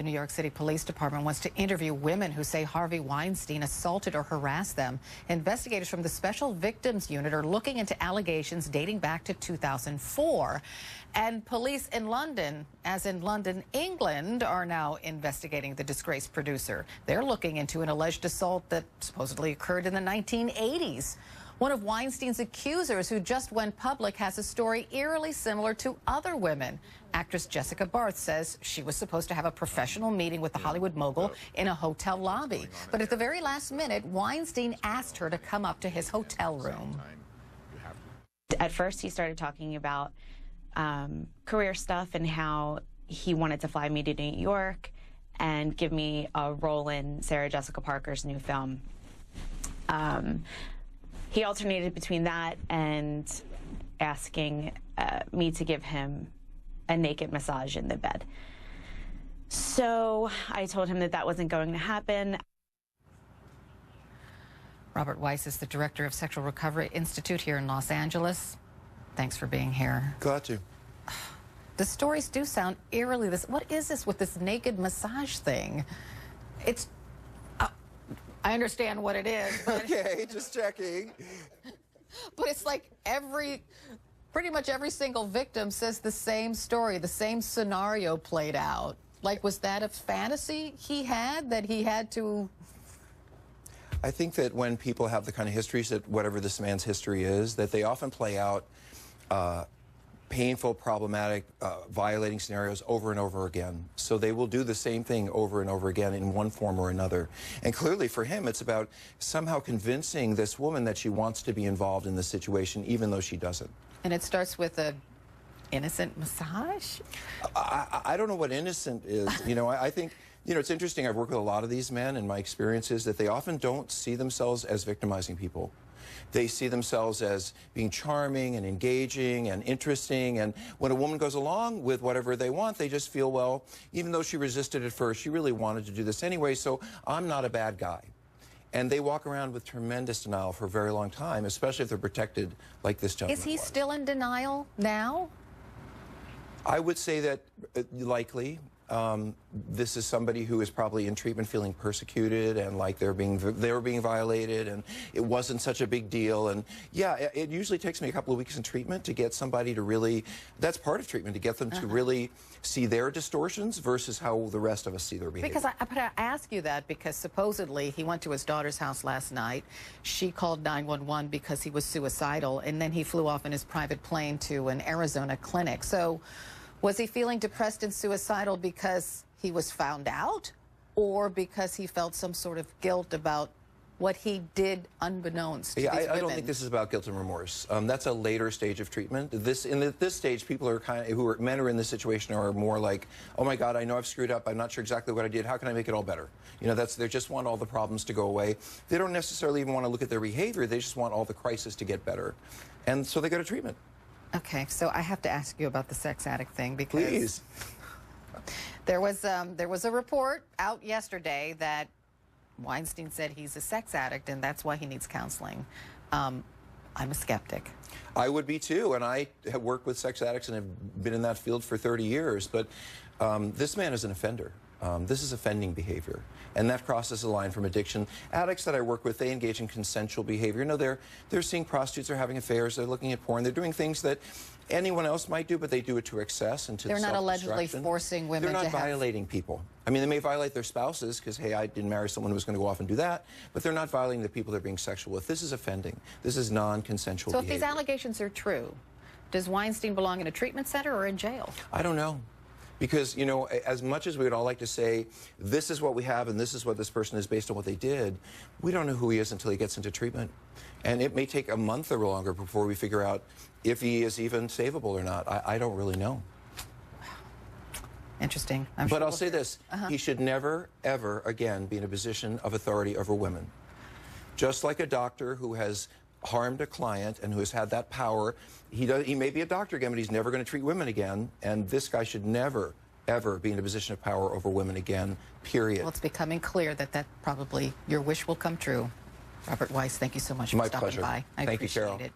The New York City Police Department wants to interview women who say Harvey Weinstein assaulted or harassed them. Investigators from the Special Victims Unit are looking into allegations dating back to 2004. And police in London, as in London, England, are now investigating the disgraced producer. They're looking into an alleged assault that supposedly occurred in the 1980s. One of Weinstein's accusers, who just went public, has a story eerily similar to other women. Actress Jessica Barth says she was supposed to have a professional meeting with the Hollywood mogul in a hotel lobby. But at the very last minute, Weinstein asked her to come up to his hotel room. At first, he started talking about career stuff and how he wanted to fly me to New York and give me a role in Sarah Jessica Parker's new film. He alternated between that and asking me to give him a naked massage in the bed. So I told him that that wasn't going to happen. Robert Weiss is the director of Sexual Recovery Institute here in Los Angeles. Thanks for being here. Glad to. The stories do sound eerily what is this with this naked massage thing? It's I understand what it is. But okay, just checking. But it's like pretty much every single victim says the same story, the same scenario played out. Like, was that a fantasy he had that he had to? I think that when people have the kind of histories that whatever this man's history is, that they often play out painful, problematic, violating scenarios over and over again. So they will do the same thing over and over again in one form or another. And clearly for him, it's about somehow convincing this woman that she wants to be involved in the situation, even though she doesn't. And it starts with a innocent massage? I don't know what innocent is. You know, I think, you know, it's interesting. I've worked with a lot of these men, and my experience is that they often don't see themselves as victimizing people. They see themselves as being charming and engaging and interesting, and when a woman goes along with whatever they want, they just feel, well, even though she resisted at first, she really wanted to do this anyway, so I'm not a bad guy. And they walk around with tremendous denial for a very long time, especially if they're protected like this gentleman Is he was. still in denial now? I would say that likely. This is somebody who is probably in treatment feeling persecuted and like they were being violated and it wasn't such a big deal. And yeah, it usually takes me a couple of weeks in treatment to get somebody to really, that's part of treatment, to get them to really see their distortions versus how the rest of us see their behavior. Because I ask you that because supposedly he went to his daughter's house last night. She called 911 because he was suicidal, and then he flew off in his private plane to an Arizona clinic. So was he feeling depressed and suicidal because he was found out, or because he felt some sort of guilt about what he did unbeknownst to these women? I don't think this is about guilt and remorse. That's a later stage of treatment. This stage, people are men who are in this situation are more like, oh my God, I know I've screwed up. I'm not sure exactly what I did. How can I make it all better? You know, they just want all the problems to go away. They don't necessarily even want to look at their behavior. They just want all the crisis to get better, and so they go to treatment. Okay, so I have to ask you about the sex addict thing because Please. There was a report out yesterday that Weinstein said he's a sex addict and that's why he needs counseling. I'm a skeptic. I would be too, and I have worked with sex addicts and have been in that field for 30 years, but this man is an offender. This is offending behavior, and that crosses the line from addiction. Addicts that I work with, they engage in consensual behavior. You know, they're seeing prostitutes, they're having affairs, they're looking at porn, they're doing things that anyone else might do, but they do it to excess and to They're not allegedly forcing women to have... They're not violating people. I mean, they may violate their spouses because, hey, I didn't marry someone who was going to go off and do that, but they're not violating the people they're being sexual with. This is offending. This is non-consensual behavior. So if these allegations are true, does Weinstein belong in a treatment center or in jail? I don't know. Because, you know, as much as we would all like to say, this is what we have and this is what this person is based on what they did, we don't know who he is until he gets into treatment. And it may take a month or longer before we figure out if he is even savable or not. I don't really know. Interesting. But I'll say this, he should never, ever again be in a position of authority over women. Just like a doctor who has harmed a client and who has had that power, he may be a doctor again, but he's never going to treat women again, and this guy should never, ever be in a position of power over women again, period. Well, it's becoming clear that probably your wish will come true. Robert Weiss, thank you so much for stopping by. I appreciate it.